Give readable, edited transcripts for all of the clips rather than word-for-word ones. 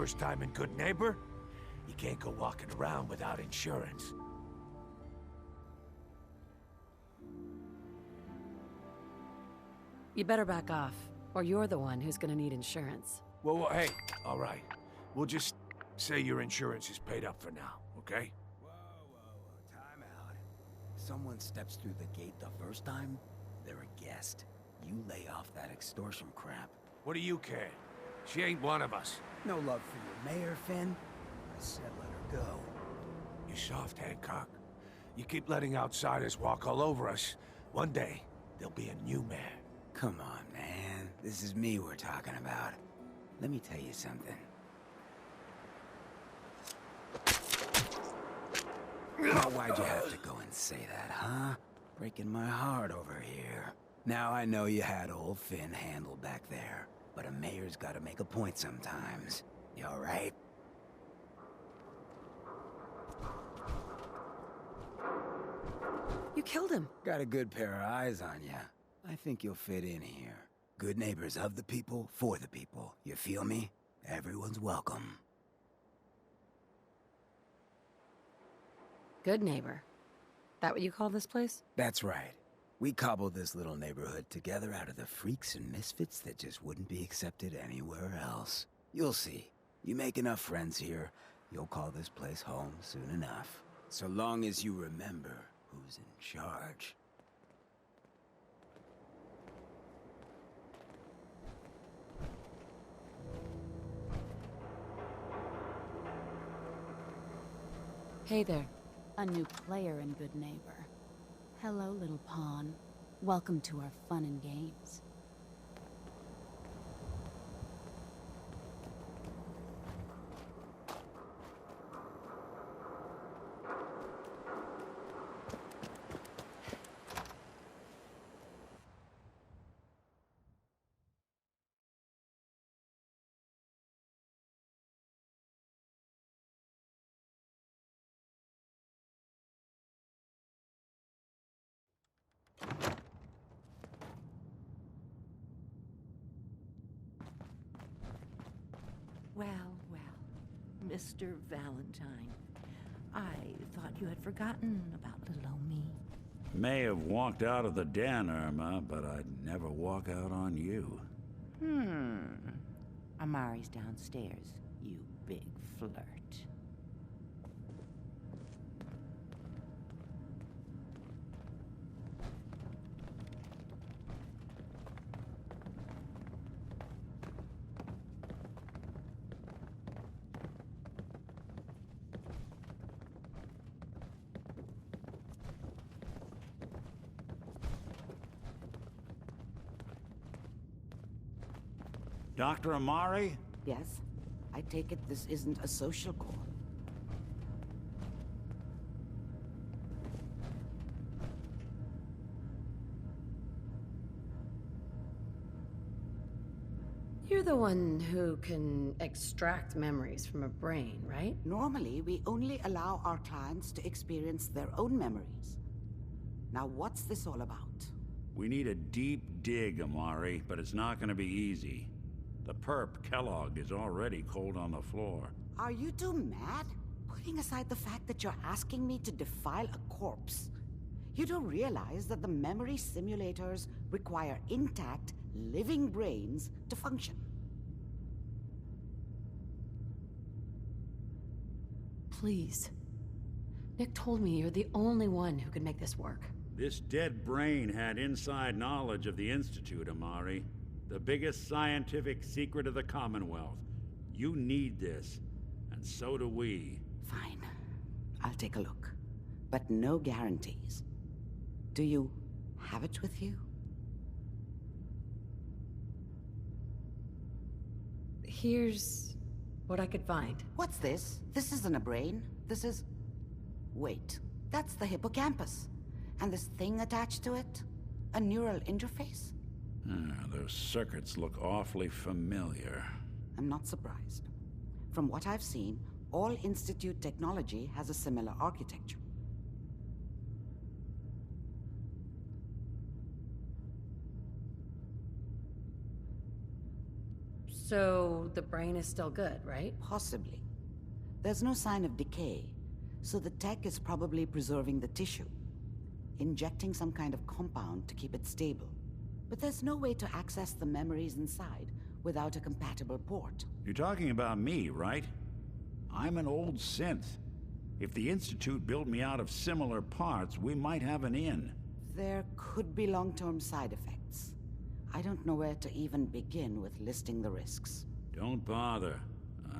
first time in Good Neighbor? You can't go walking around without insurance. You better back off, or you're the one who's gonna need insurance. Well, hey, all right. We'll just say your insurance is paid up for now, okay? Whoa, time out. Someone steps through the gate the first time, they're a guest. You lay off that extortion crap. What do you care? She ain't one of us. No love for your mayor, Finn? I said let her go. You soft, Hancock. You keep letting outsiders walk all over us. One day, there'll be a new mayor. Come on, man. This is me we're talking about. Let me tell you something. Now, why'd you have to go and say that, huh? Breaking my heart over here. Now I know you had old Finn handled back there, but a mayor's gotta make a point sometimes. You alright? You killed him. Got a good pair of eyes on ya. I think you'll fit in here. Good neighbors of the people, for the people. You feel me? Everyone's welcome. Good neighbor. That what you call this place? That's right. We cobbled this little neighborhood together out of the freaks and misfits that just wouldn't be accepted anywhere else. You'll see. You make enough friends here, you'll call this place home soon enough. So long as you remember who's in charge. Hey there. A new player in Good Neighbor. Hello, little pawn. Welcome to our fun and games. Well, Mr. Valentine. I thought you had forgotten about little old me. May have walked out of the den, Irma, but I'd never walk out on you. Amari's downstairs, you big flirt. Dr. Amari? Yes? I take it this isn't a social call. You're the one who can extract memories from a brain, right? Normally, we only allow our clients to experience their own memories. Now, what's this all about? We need a deep dig, Amari, but it's not gonna be easy. The perp, Kellogg, is already cold on the floor. Are you two mad? Putting aside the fact that you're asking me to defile a corpse, you don't realize that the memory simulators require intact, living brains to function. Please. Nick told me you're the only one who can make this work. This dead brain had inside knowledge of the Institute, Amari. The biggest scientific secret of the Commonwealth. You need this, and so do we. Fine. I'll take a look. But no guarantees. Do you have it with you? Here's what I could find. What's this? This isn't a brain. This is... Wait. That's the hippocampus. And this thing attached to it? A neural interface? Those circuits look awfully familiar. I'm not surprised. From what I've seen, all Institute technology has a similar architecture. So the brain is still good, right? Possibly. There's no sign of decay, so the tech is probably preserving the tissue, injecting some kind of compound to keep it stable. But there's no way to access the memories inside without a compatible port. You're talking about me, right? I'm an old synth. If the Institute built me out of similar parts, we might have an in. There could be long-term side effects. I don't know where to even begin with listing the risks. Don't bother.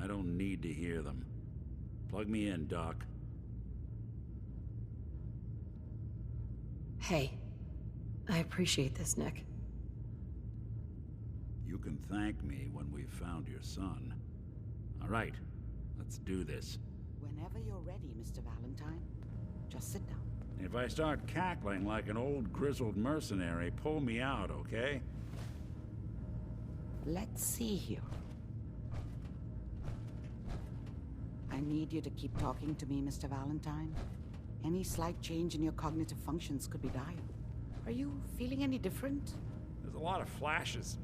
I don't need to hear them. Plug me in, Doc. Hey, I appreciate this, Nick. You can thank me when we've found your son. All right, let's do this. Whenever you're ready, Mr. Valentine. Just sit down. If I start cackling like an old grizzled mercenary, pull me out, okay? Let's see here. I need you to keep talking to me, Mr. Valentine. Any slight change in your cognitive functions could be dire. Are you feeling any different? There's a lot of flashes.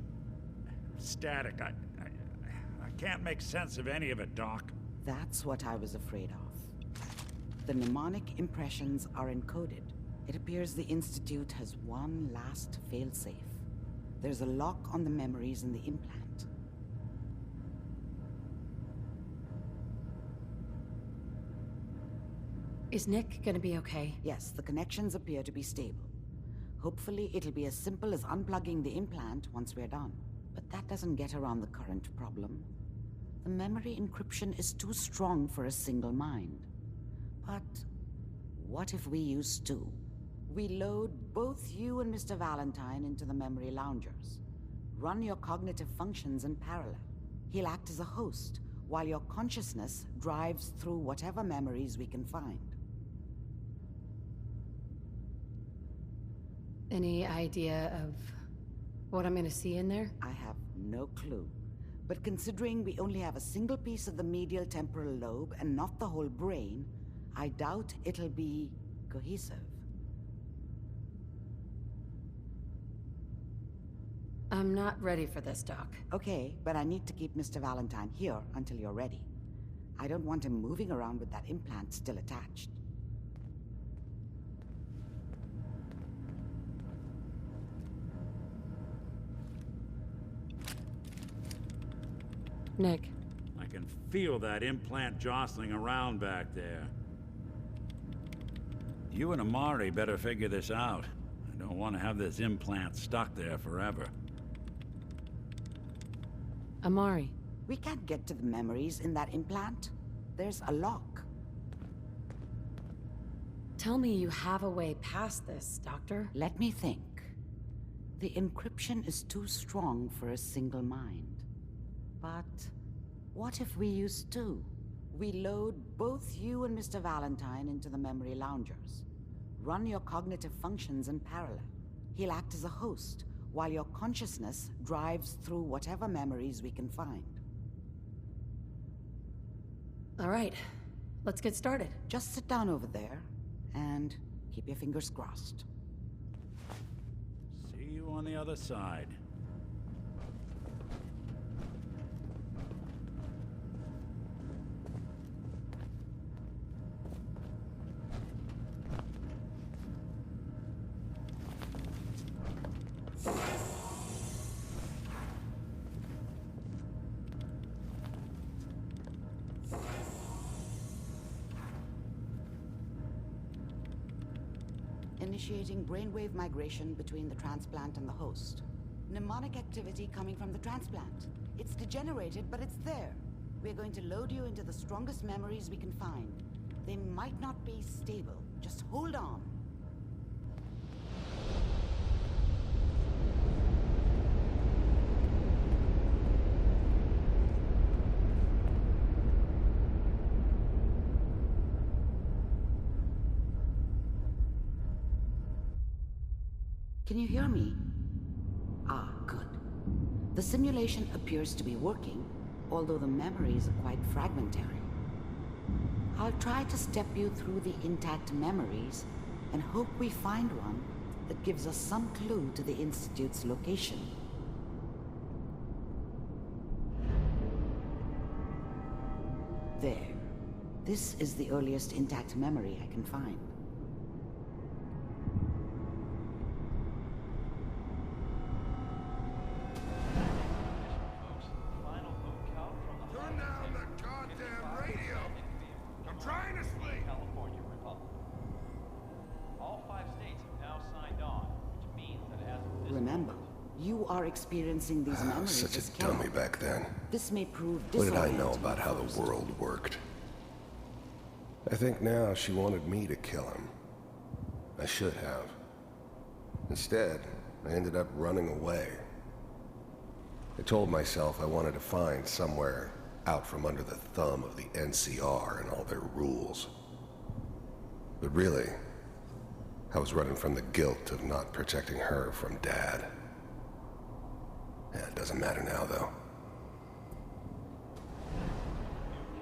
Static. I can't make sense of any of it, Doc. That's what I was afraid of. The mnemonic impressions are encoded. It appears the Institute has one last failsafe. There's a lock on the memories in the implant. Is Nick gonna be okay? Yes, the connections appear to be stable. Hopefully, it'll be as simple as unplugging the implant once we're done. But that doesn't get around the current problem. The memory encryption is too strong for a single mind. But what if we use two? We load both you and Mr. Valentine into the memory loungers. Run your cognitive functions in parallel. He'll act as a host, while your consciousness drives through whatever memories we can find. Any idea of what I'm gonna see in there? I have no clue. But considering we only have a single piece of the medial temporal lobe and not the whole brain, I doubt it'll be cohesive. I'm not ready for this, Doc. Okay, but I need to keep Mr. Valentine here until you're ready. I don't want him moving around with that implant still attached. Nick. I can feel that implant jostling around back there. You and Amari better figure this out. I don't want to have this implant stuck there forever. Amari. We can't get to the memories in that implant. There's a lock. Tell me you have a way past this, Doctor. Let me think. The encryption is too strong for a single mind. But what if we use two? We load both you and Mr. Valentine into the memory loungers. Run your cognitive functions in parallel. He'll act as a host, while your consciousness drives through whatever memories we can find. All right, let's get started. Just sit down over there, and keep your fingers crossed. See you on the other side. Initiating brainwave migration between the transplant and the host. Mnemonic activity coming from the transplant. It's degenerated, but it's there. We're going to load you into the strongest memories we can find. They might not be stable. Just hold on. Can you hear me? Ah, good. The simulation appears to be working, although the memories are quite fragmentary. I'll try to step you through the intact memories and hope we find one that gives us some clue to the Institute's location. There. This is the earliest intact memory I can find. Turn down the goddamn radio! I'm trying to sleep! California Republic. All 5 states have now signed on, which means that as of this Remember, you are experiencing these memories Such as a dummy chaos. back then. This may prove What did I disorienting know about how first. the world worked? I think now she wanted me to kill him. I should have. Instead, I ended up running away. I told myself I wanted to find somewhere out from under the thumb of the NCR and all their rules. But really, I was running from the guilt of not protecting her from Dad. Yeah, it doesn't matter now, though.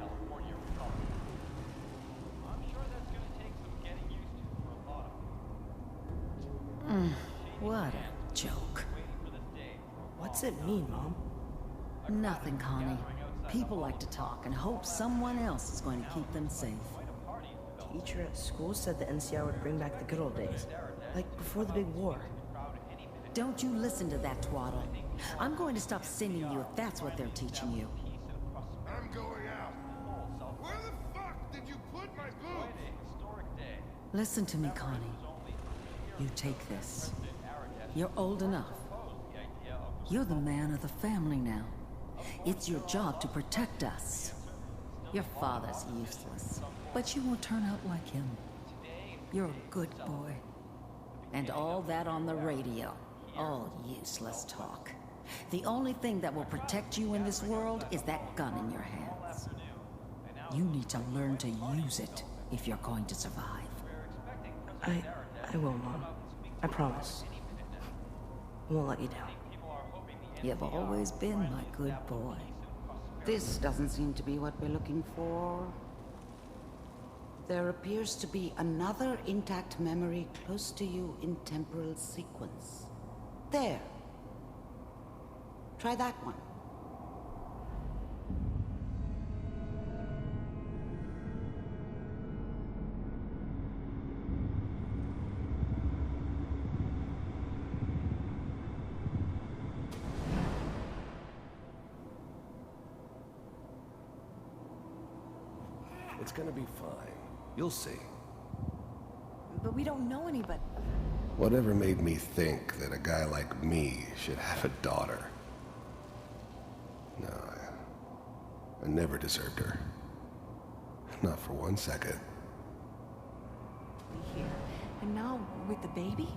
California Republic. I'm sure that's going to take some getting used to for a lot of them. What a joke. Waiting for this day for a What's it mean, Mom? Nothing, Connie. People like to talk and hope someone else is going to keep them safe. Teacher at school said the NCR would bring back the good old days. Like before the big war. Don't you listen to that twaddle. I'm going to stop sending you if that's what they're teaching you. I'm going out. Where the fuck did you put my boots? historic day. Listen to me, Connie. You take this. You're old enough. You're the man of the family now. It's your job to protect us. Your father's useless, but you won't turn out like him. You're a good boy. And all that on the radio, all useless talk. The only thing that will protect you in this world is that gun in your hands. You need to learn to use it if you're going to survive. I will, Mom. I promise. I won't let you down. You've always been my good boy. This doesn't seem to be what we're looking for. There appears to be another intact memory close to you in temporal sequence. There. Try that one. It's gonna be fine. You'll see. But we don't know anybody. Whatever made me think that a guy like me should have a daughter? No, I never deserved her. Not for 1 second. Here. And now with the baby?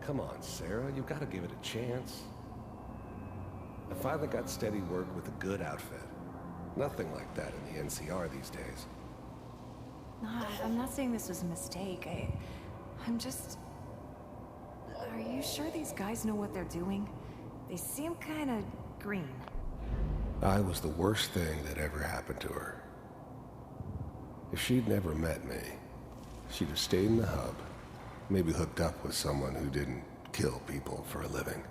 Come on, Sarah, you've got to give it a chance. I finally got steady work with a good outfit. Nothing like that in the NCR these days. No, I'm not saying this was a mistake. I'm just... Are you sure these guys know what they're doing? They seem kind of green. I was the worst thing that ever happened to her. If she'd never met me, she'd have stayed in the hub, maybe hooked up with someone who didn't kill people for a living.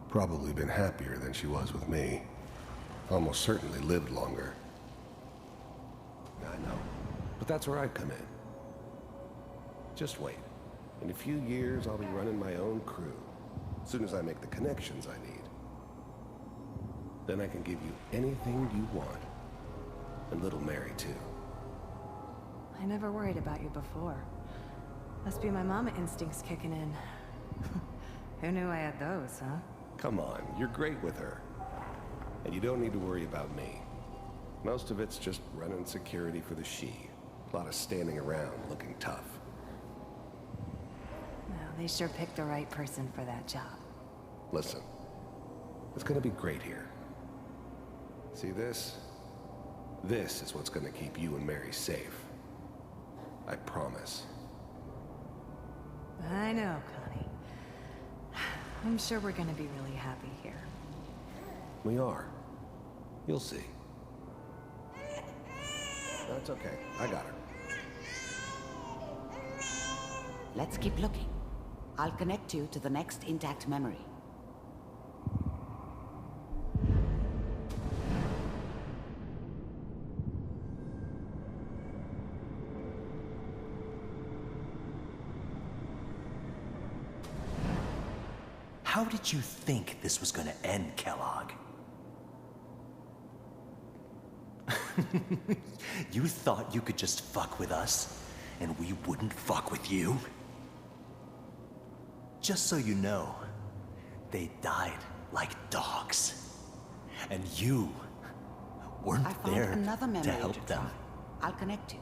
Probably been happier than she was with me. Almost certainly lived longer. I know, but that's where I come in. Just wait. In a few years, I'll be running my own crew. As soon as I make the connections I need. Then I can give you anything you want. And little Mary, too. I never worried about you before. Must be my mama instincts kicking in. Who knew I had those, huh? Come on, you're great with her. And you don't need to worry about me. Most of it's just running security for the she. A lot of standing around looking tough. Well, they sure picked the right person for that job. Listen, it's gonna be great here. See this? This is what's gonna keep you and Mary safe. I promise. I know, Connie. I'm sure we're gonna be really happy here. We are. You'll see. That's okay. I got her. Let's keep looking. I'll connect you to the next intact memory. How did you think this was gonna end, Kellogg? You thought you could just fuck with us, and we wouldn't fuck with you? Just so you know, they died like dogs. And you weren't there another memory to help them. I'll connect you.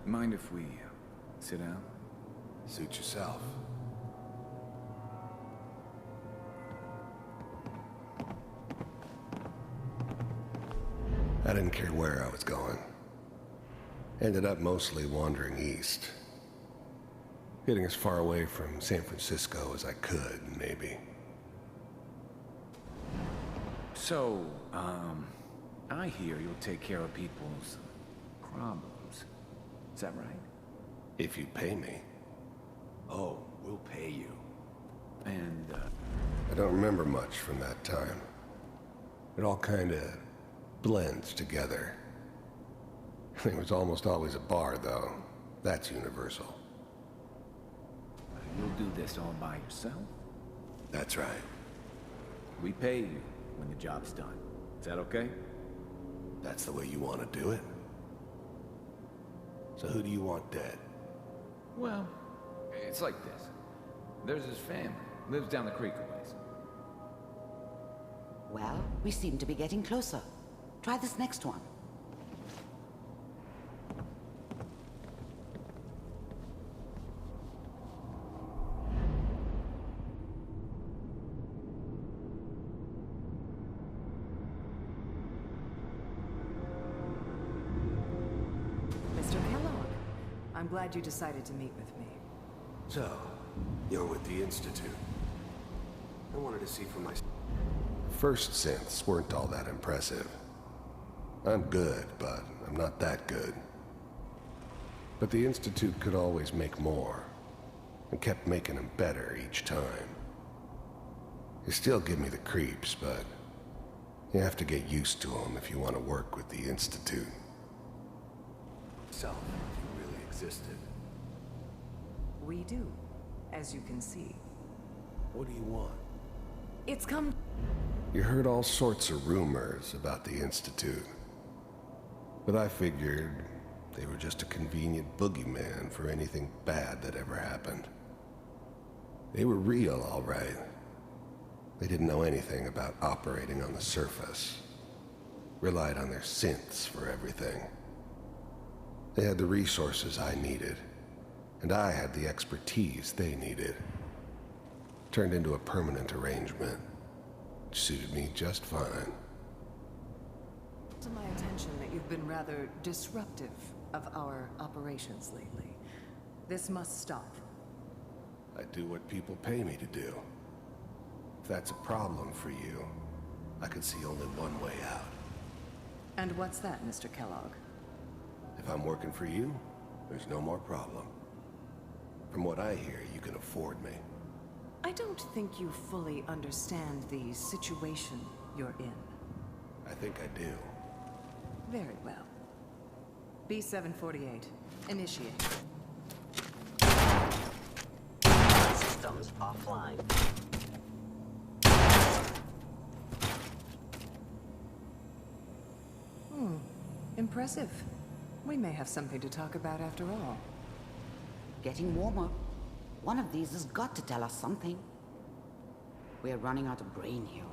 Mind if we sit down? Suit yourself. I didn't care where I was going. Ended up mostly wandering east. Getting as far away from San Francisco as I could, maybe. So, I hear you'll take care of people's problems. Is that right? If you pay me. Oh, we'll pay you. And, I don't remember much from that time. It all kinda blends together. There was almost always a bar, though. That's universal. you'll do this all by yourself? That's right. We pay you when the job's done. Is that okay? That's the way you want to do it? So who do you want dead? Well, it's like this. There's his family. Lives down the creek a ways. Well, we seem to be getting closer. Try this next one. Mr. Kellogg, I'm glad you decided to meet with me. So, you're with the Institute. I wanted to see for myself. First synths weren't all that impressive. I'm good, but I'm not that good. But the Institute could always make more, and kept making them better each time. They still give me the creeps, but you have to get used to them if you want to work with the Institute. Self, if you really existed. We do, as you can see. What do you want? It's come... You heard all sorts of rumors about the Institute. But I figured they were just a convenient boogeyman for anything bad that ever happened. They were real, all right. They didn't know anything about operating on the surface. Relied on their synths for everything. They had the resources I needed, and I had the expertise they needed. Turned into a permanent arrangement. Suited me just fine. To my attention that you've been rather disruptive of our operations lately. This must stop. I do what people pay me to do. If that's a problem for you, I could see only one way out. And what's that, Mr. Kellogg? If I'm working for you, there's no more problem. From what I hear, you can afford me. I don't think you fully understand the situation you're in. I think I do. Very well. B-748, initiate. Systems offline. Impressive. We may have something to talk about after all. Getting warmer. One of these has got to tell us something. We're running out of brain here.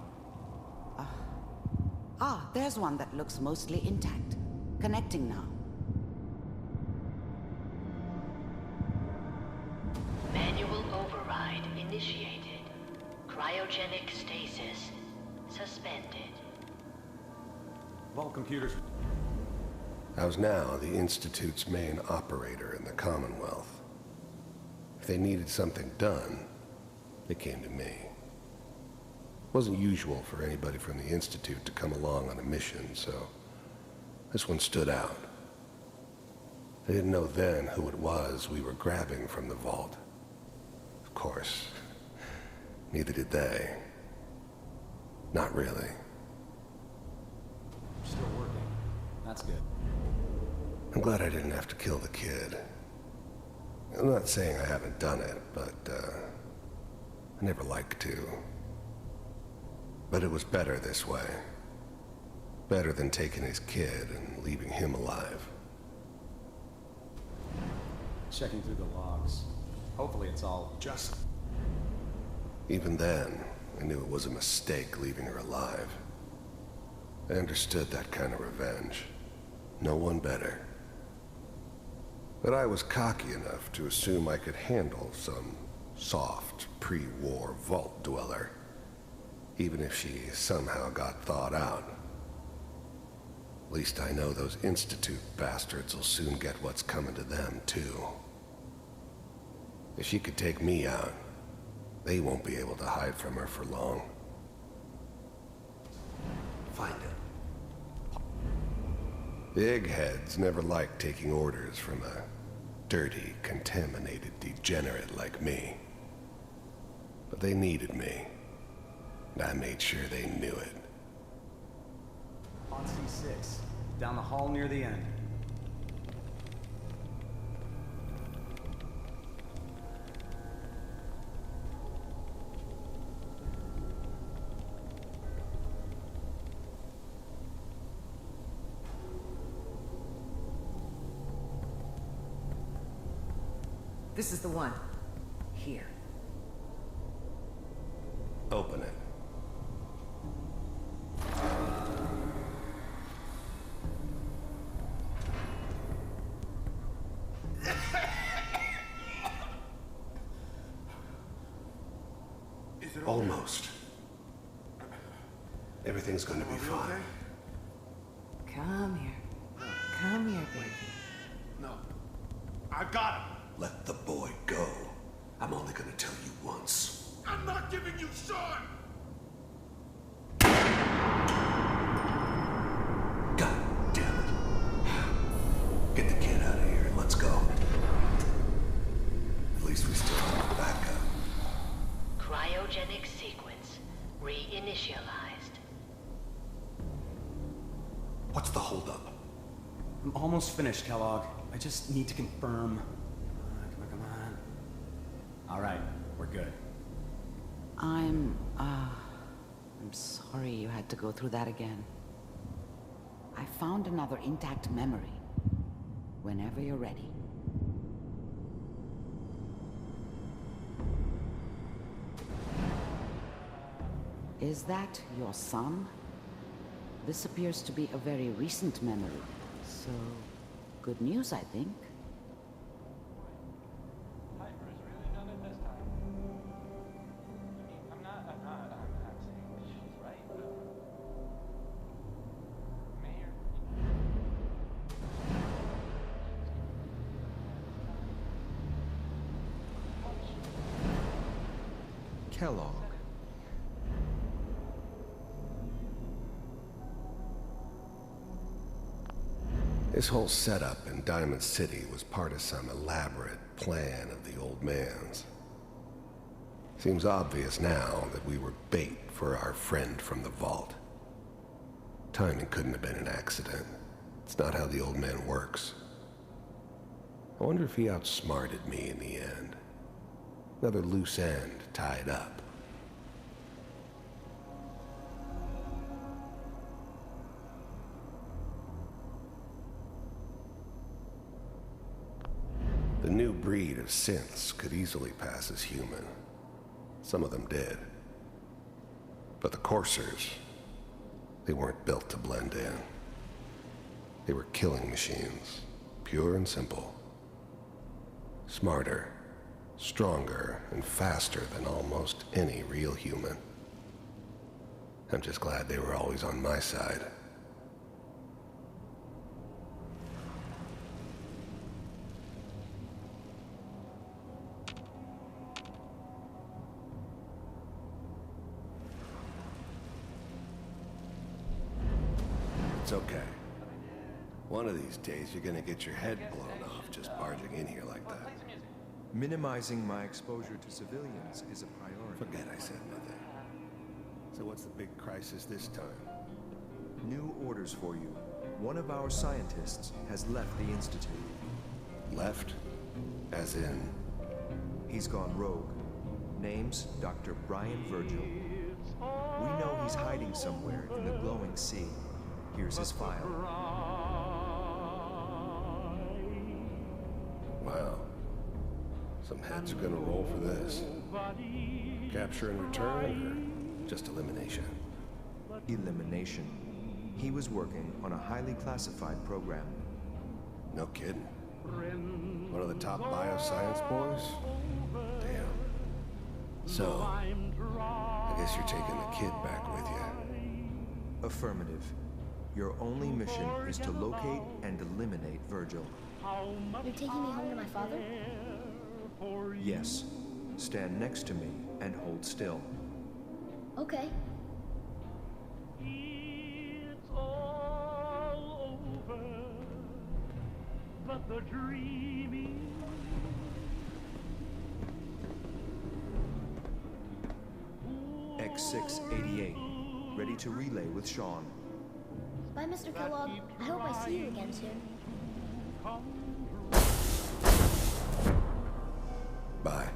There's one that looks mostly intact. Connecting now. Manual override initiated. Cryogenic stasis suspended. All computers. I was now the Institute's main operator in the Commonwealth. If they needed something done, they came to me. It wasn't usual for anybody from the Institute to come along on a mission, so This one stood out. I didn't know then who it was we were grabbing from the vault. Of course, neither did they. Not really. Still working. That's good. I'm glad I didn't have to kill the kid. I'm not saying I haven't done it, but, I never liked to. But it was better this way. Better than taking his kid and leaving him alive. Checking through the logs. Hopefully it's all just... Even then, I knew it was a mistake leaving her alive. I understood that kind of revenge. No one better. But I was cocky enough to assume I could handle some soft, pre-war vault dweller, even if she somehow got thawed out. At least I know those Institute bastards will soon get what's coming to them, too. If she could take me out, they won't be able to hide from her for long. Find it. The eggheads never liked taking orders from a dirty, contaminated degenerate like me. But they needed me, and I made sure they knew it. On C6, down the hall near the end. This is the one. Here. Open it. Almost. Everything's going to be fine. Come here. Come here, baby. No. I got him. Let the boy go. I'm only going to tell you once. I'm not giving you Sean! God damn it. Get the kid out of here and let's go. At least we still have backup. Cryogenic sequence reinitialized. What's the holdup? I'm almost finished, Kellogg. I just need to confirm. Come on. All right, we're good. I'm sorry you had to go through that again. I found another intact memory. Whenever you're ready. Is that your son? This appears to be a very recent memory, so good news, I think. Piper's really done it this time. I mean, I'm not saying she's right, but Mayor. Kellogg. This whole setup in Diamond City was part of some elaborate plan of the old man's. Seems obvious now that we were bait for our friend from the vault. Timing couldn't have been an accident. It's not how the old man works. I wonder if he outsmarted me in the end. Another loose end tied up. The new breed of synths could easily pass as human. Some of them did. But the coursers, they weren't built to blend in. They were killing machines, pure and simple. Smarter, stronger, and faster than almost any real human. I'm just glad they were always on my side. It's okay. One of these days, you're gonna get your head blown off just barging in here like that. Minimizing my exposure to civilians is a priority. Forget I said anything. So what's the big crisis this time? New orders for you. One of our scientists has left the Institute. Left? As in? He's gone rogue. Name's Dr. Brian Virgil. We know he's hiding somewhere in the glowing sea. Here's his file. Wow. Some heads are gonna roll for this. Capture and return, or just elimination? Elimination. He was working on a highly classified program. No kidding. One of the top bioscience boys? Damn. So, I guess you're taking the kid back with you. Affirmative. Your only mission is to locate and eliminate Virgil. You're taking me home to my father? Yes. Stand next to me and hold still. Okay. It's all over, but the dreaming. X688, ready to relay with Sean. Bye, Mr. Kellogg. I hope I see you again soon. Bye.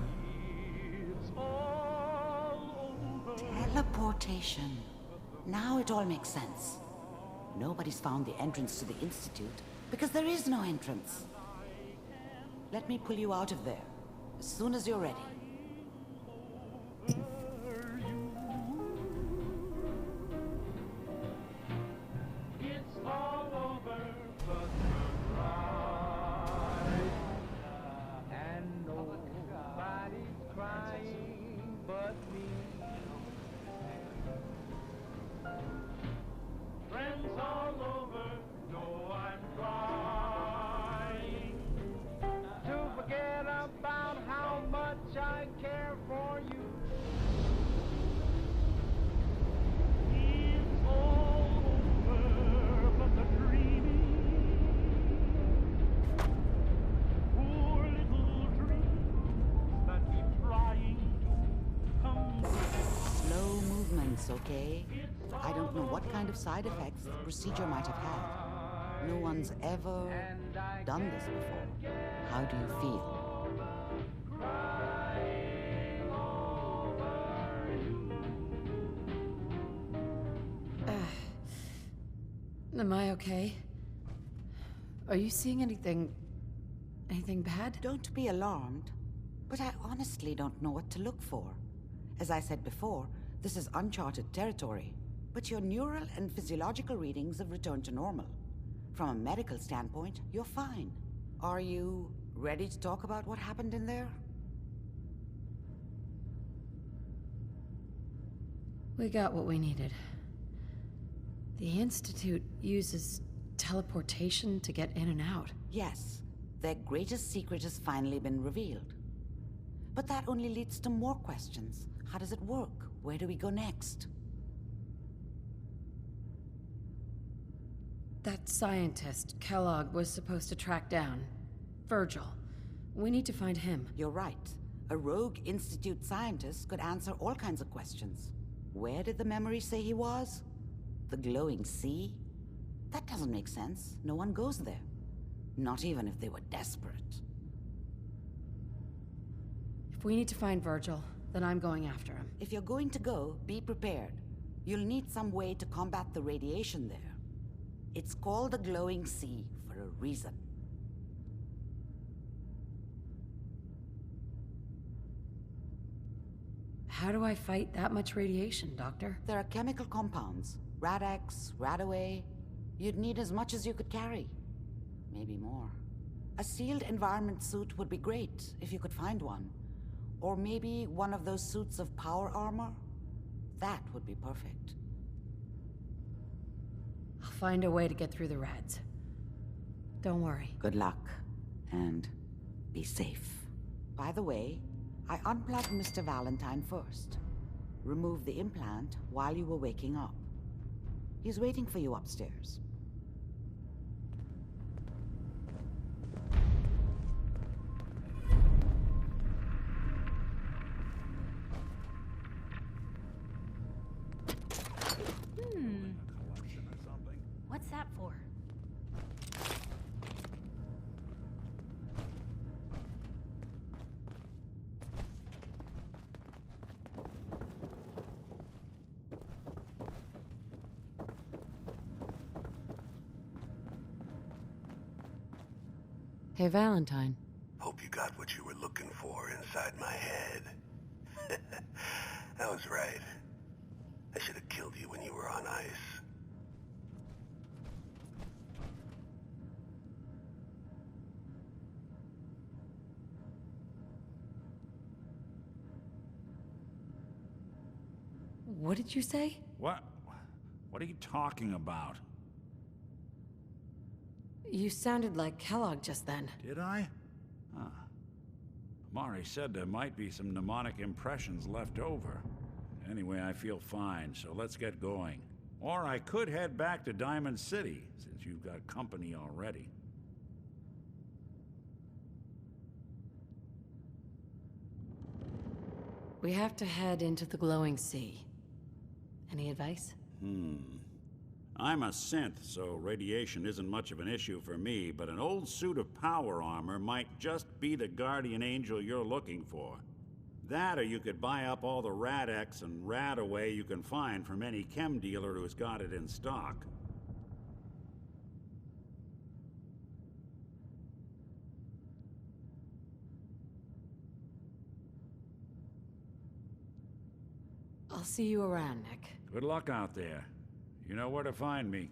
Teleportation. Now it all makes sense. Nobody's found the entrance to the Institute because there is no entrance. Let me pull you out of there as soon as you're ready. It's all over, but the ride. And nobody's crying but me. Friends all over know I'm trying to forget about how much I care for you. It's all over, but the dreaming. Poor little dreams that keep trying to come true. Slow movements, okay? I don't know what kind of side effects the procedure might have had. No one's ever done this before. How do you feel? Am I okay? Are you seeing anything bad? Don't be alarmed, but I honestly don't know what to look for. As I said before, this is uncharted territory, but your neural and physiological readings have returned to normal. From a medical standpoint, you're fine. Are you ready to talk about what happened in there? We got what we needed. The Institute uses teleportation to get in and out. Yes, their greatest secret has finally been revealed. But that only leads to more questions. How does it work? Where do we go next? That scientist, Kellogg, was supposed to track down Virgil. We need to find him. You're right. A rogue Institute scientist could answer all kinds of questions. Where did the memory say he was? The glowing sea? That doesn't make sense. No one goes there. Not even if they were desperate. If we need to find Virgil, then I'm going after him. If you're going to go, be prepared. You'll need some way to combat the radiation there. It's called the glowing sea for a reason. How do I fight that much radiation, Doctor? There are chemical compounds. Rad-X, Radaway. You'd need as much as you could carry. Maybe more. A sealed environment suit would be great, if you could find one. Or maybe one of those suits of power armor? That would be perfect. I'll find a way to get through the rads. Don't worry. Good luck. And be safe. By the way, I unplugged Mr. Valentine first. Removed the implant while you were waking up. He's waiting for you upstairs. Hey, Valentine. Hope you got what you were looking for inside my head. I was right. I should have killed you when you were on ice. What did you say? What? What are you talking about? You sounded like Kellogg just then. Did I? Huh. Mari said there might be some mnemonic impressions left over. Anyway, I feel fine, so let's get going. Or I could head back to Diamond City, since you've got company already. We have to head into the glowing sea. Any advice? I'm a synth, so radiation isn't much of an issue for me, but an old suit of power armor might just be the guardian angel you're looking for. That, or you could buy up all the Rad-X and Rad-Away you can find from any chem dealer who's got it in stock. I'll see you around, Nick. Good luck out there. You know where to find me.